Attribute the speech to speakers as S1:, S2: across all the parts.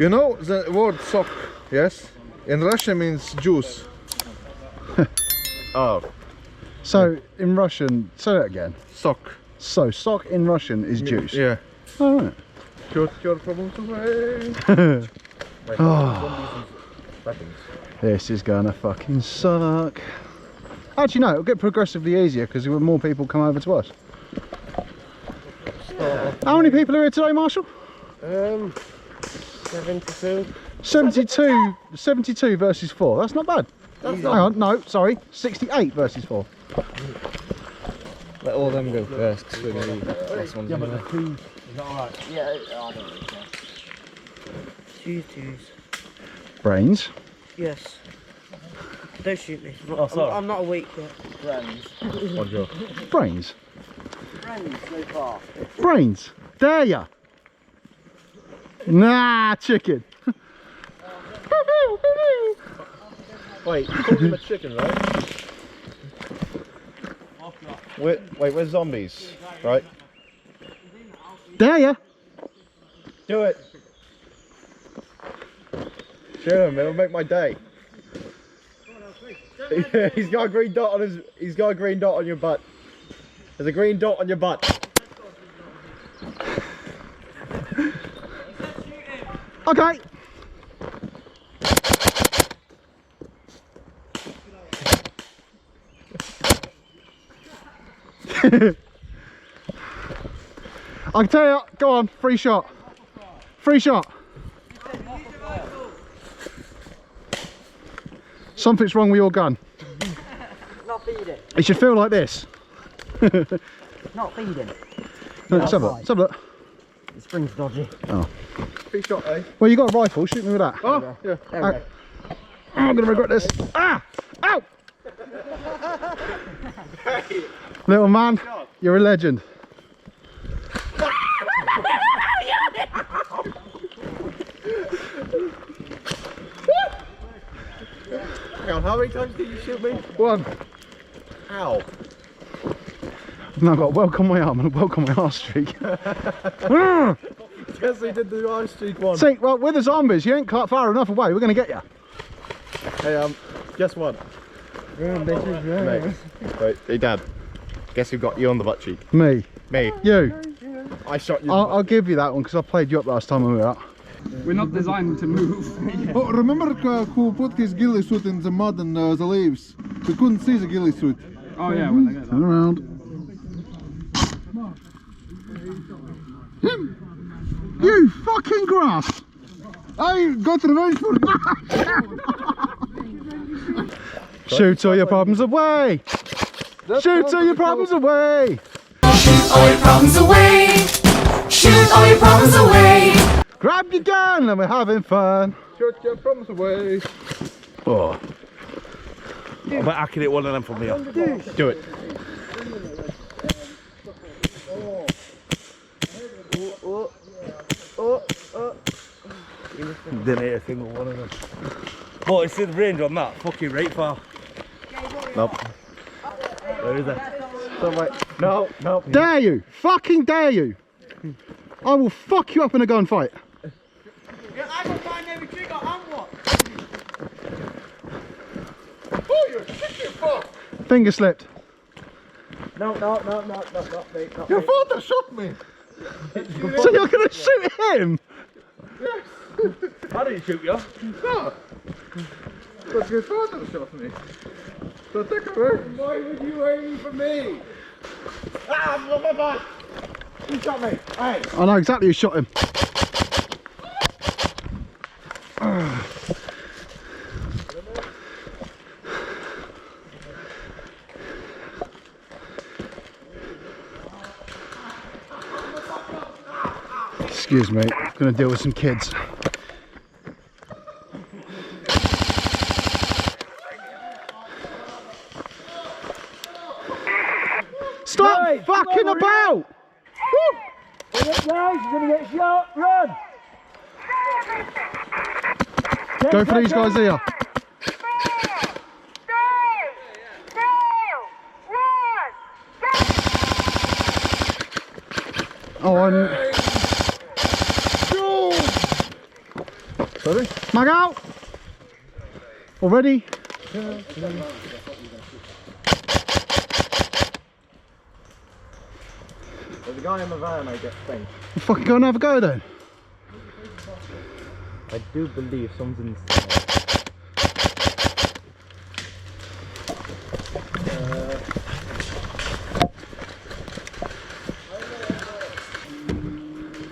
S1: You know the word sock, yes? In Russian means juice.
S2: Oh.
S3: So in Russian, say that again.
S1: Sock.
S3: So sock in Russian is juice.
S1: Yeah.
S3: All right.
S1: Put your problems away.
S3: Oh, this is gonna fucking suck. Actually, no, it'll get progressively easier because more people come over to us. How many people are here today, Marshall?
S2: 72.
S3: 72 versus 4. That's not bad. Hang on, no, sorry. 68 versus 4.
S2: Let all them go first because we're going to be the last ones.
S4: Yeah, but the twos. Is that alright?
S5: Yeah, I don't really care. Twos.
S3: Brains.
S5: Yes. Don't shoot me.
S4: Oh, sorry.
S5: I'm not awake yet.
S3: Brains.
S5: Friends so far.
S3: Brains. Dare ya? Nah, chicken.
S2: Wait, you called him a chicken, right? Wait, where's zombies? Right?
S3: Dare ya?
S2: Do it! Shoot him, it'll make my day. Yeah, he's got a green dot on his. He's got a green dot on your butt. There's a green dot on your butt.
S3: Okay. I can tell you, go on, free shot. Free shot. Something's wrong with your gun.
S5: Not feeding.
S3: It should feel like this.
S5: Not feeding.
S3: Let's have a look. Let's have a look.
S5: The spring's dodgy.
S3: Oh.
S2: Free shot, eh?
S3: Well, you got a rifle, shoot me with that.
S2: Oh, yeah.
S5: There we go.
S3: I'm gonna regret this. Ah! Ow! Little man, you're a legend.
S2: Hang on, how many times did you shoot me?
S3: One.
S2: Ow.
S3: Now I've got a welt on my arm and a welt on my arse streak.
S2: Yes, they did the ice streak one.
S3: See, well, with the zombies, you ain't quite far enough away. We're gonna get you.
S2: Hey, guess what? Mate, wait, hey Dad, guess who got you on the butt cheek?
S3: Me.
S2: Me.
S3: You.
S2: I shot you.
S3: I'll give you that one because I played you up last time when we were out.
S6: We're not designed to move.
S1: Oh, remember who put his ghillie suit in the mud and the leaves? We couldn't see the ghillie suit.
S6: Oh yeah, when I get that.
S3: Turn around.
S1: Him!
S3: You fucking grass!
S1: I got revenge for
S3: Shoot all your problems away! Shoot all your problems away!
S7: Shoot all your problems away. Shoot all your problems away.
S3: Grab your gun and we're having fun.
S1: Shoot your problems away.
S3: Oh.
S4: I bet I can hit one of them from here.
S2: Do it.
S4: Didn't hit a single one of them. But it's in range on that fucking right far.
S2: Nope.
S4: Where is it?
S2: No, no.
S3: Dare you! Fucking dare you! I will fuck you up in a gunfight.
S5: Yeah, I will find every trigger and what?
S1: Oh, you chicken fuck!
S3: Finger slipped.
S5: No, not me.
S1: Your father shot me!
S3: So you're gonna shoot him?
S4: I didn't shoot you.
S1: No! But your father shot me. So take a break.
S2: Why would you aim for me? Ah, my butt! Who shot me? Hey!
S3: I know exactly who shot him. Excuse me, I'm gonna deal with some kids. Stop fucking about!
S5: Guys, you're gonna get shot. Run!
S3: Go for these guys here. Oh,
S1: Sorry?
S3: Mag out! Already?
S2: There's a guy in the van, I get things.
S3: We'll fucking go and have a go then.
S2: I do believe someone's inside.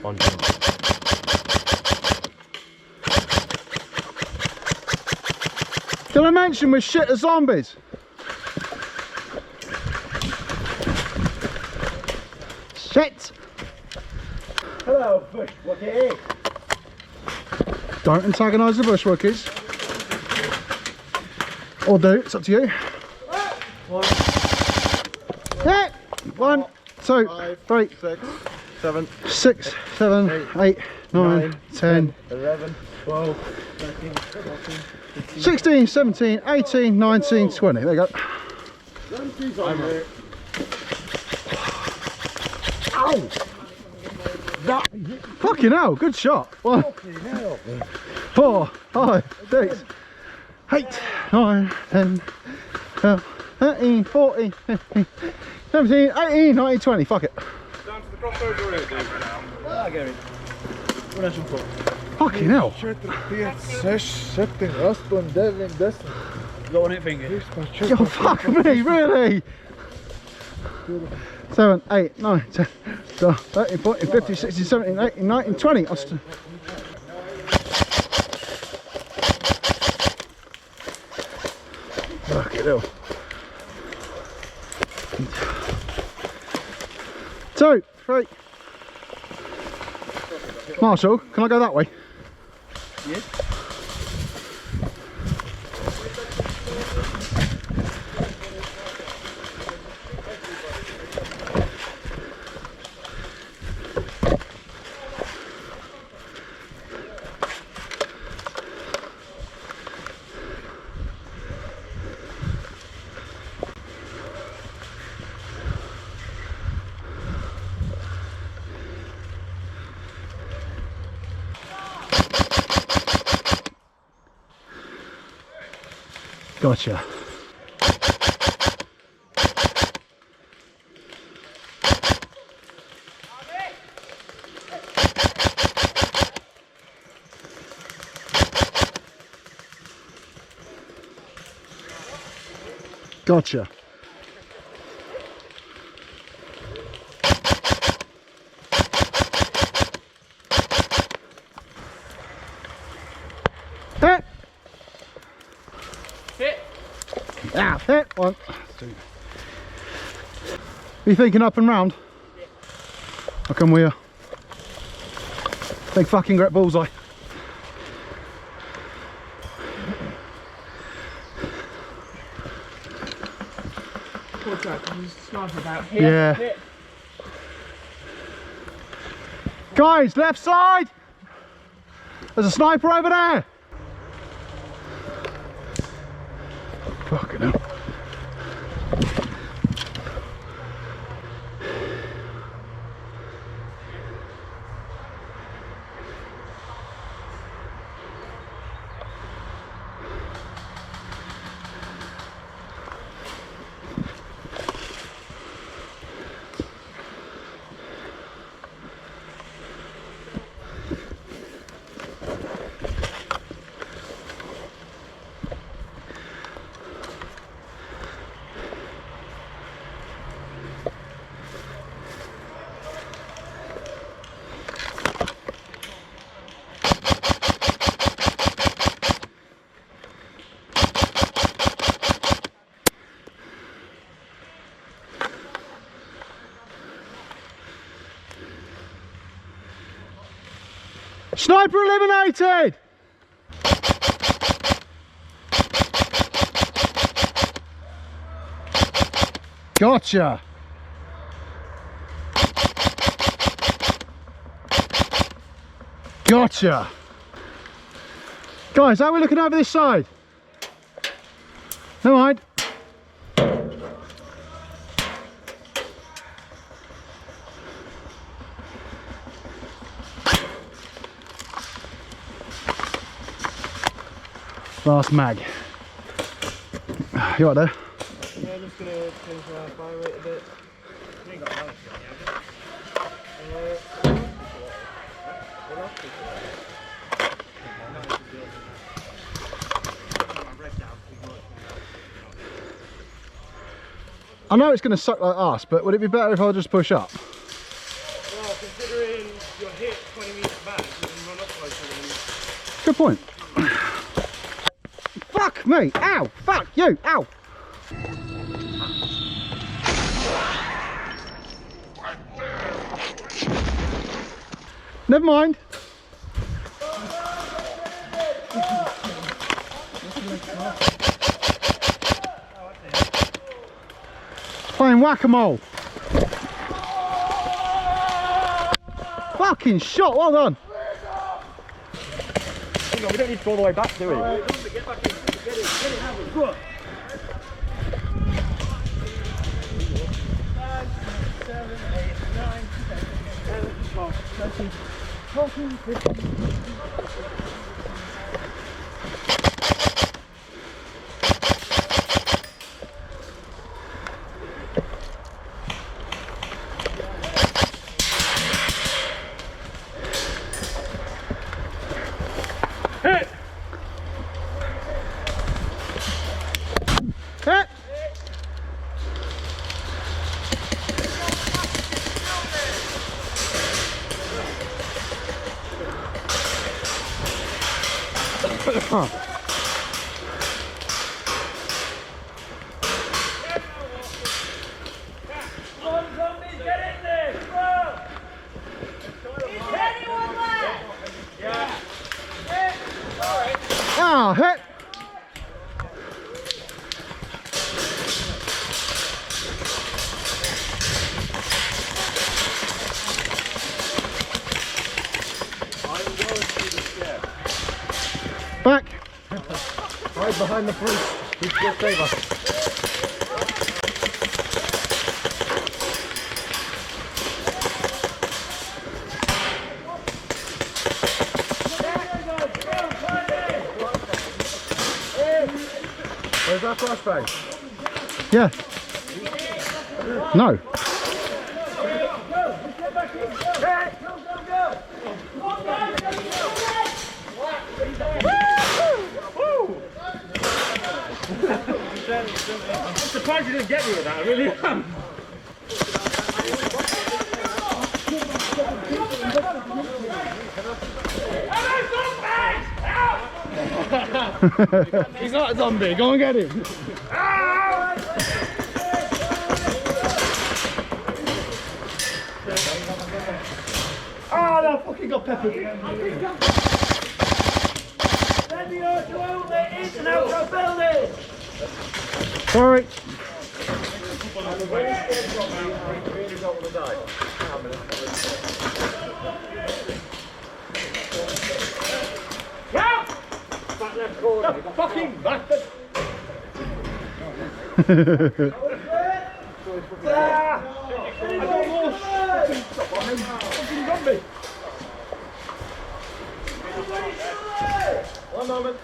S2: On
S3: Did I mention we're shit as zombies? Shit!
S5: Hello, bushwookie.
S3: Don't antagonise the bushwookies. Or do, it's up to you. Yeah. 1, 2, 3,
S2: 7,
S3: 6, 7, 8, 9, 10,
S2: 11, 12, 13, 14, 15.
S3: 16, 17, 18, 19, 20. There you go.
S5: Ow!
S3: Fucking hell, good shot. 1, 4, 5, 6, 8, 9, 10, 12, 13, 14, 15, 17, 18, 19, 20. Fuck it.
S6: Down to the crossover road, dude.
S5: Ah, Gary. What else you got?
S3: Fucking hell.
S1: 4, 5, 6, 7, 8, 9, 10.
S5: Go on it, finger.
S3: Oh, fuck me, really? 7, 8, 9, 10, 12, 13, 14, 15, 16, 17, 18, 19, 20. Fucking hell. 2, 3. Marshall, can I go that way?
S5: Yes.
S3: Gotcha. Gotcha. Hit.
S5: Hit.
S3: Ah, hit. 1, 2. Are you thinking up and round?
S5: Yeah.
S3: How come we're big fucking great bullseye?
S5: What's that? There's a sniper about here.
S3: Yeah.
S5: Hit.
S3: Guys, left side! There's a sniper over there! Fucking hell. Sniper eliminated! Gotcha! Gotcha! Guys, how are we looking over this side? Never mind. Last mag. You right there?
S4: Yeah, I'm just gonna change my fire rate a bit. You ain't got balance yet,
S3: I know it's going to suck like us, but would it be better if I just push up?
S4: well, considering you're hit 20 metres back, you can run up closer than you.
S3: Good point. Fuck me! Ow! Fuck you! Ow! Never mind. Playing whack-a-mole. Fucking shot, well done.
S4: Hang on, we don't need to go all the way back, do we?
S3: Hit! Huh. Ah, hit! Back!
S2: Hide behind the priest. He's going to save us. Where's that flashbang?
S3: Yeah. No.
S4: I'm surprised you didn't get me with that, I really am.
S3: He's not a zombie, go and get him.
S5: Oh, no, fucking got peppered. Send me out to outlet, in and out of building.
S3: Sorry.
S5: Back left corner.
S4: Fucking bastard!
S5: I got more
S4: Fucking zombie!
S2: One moment.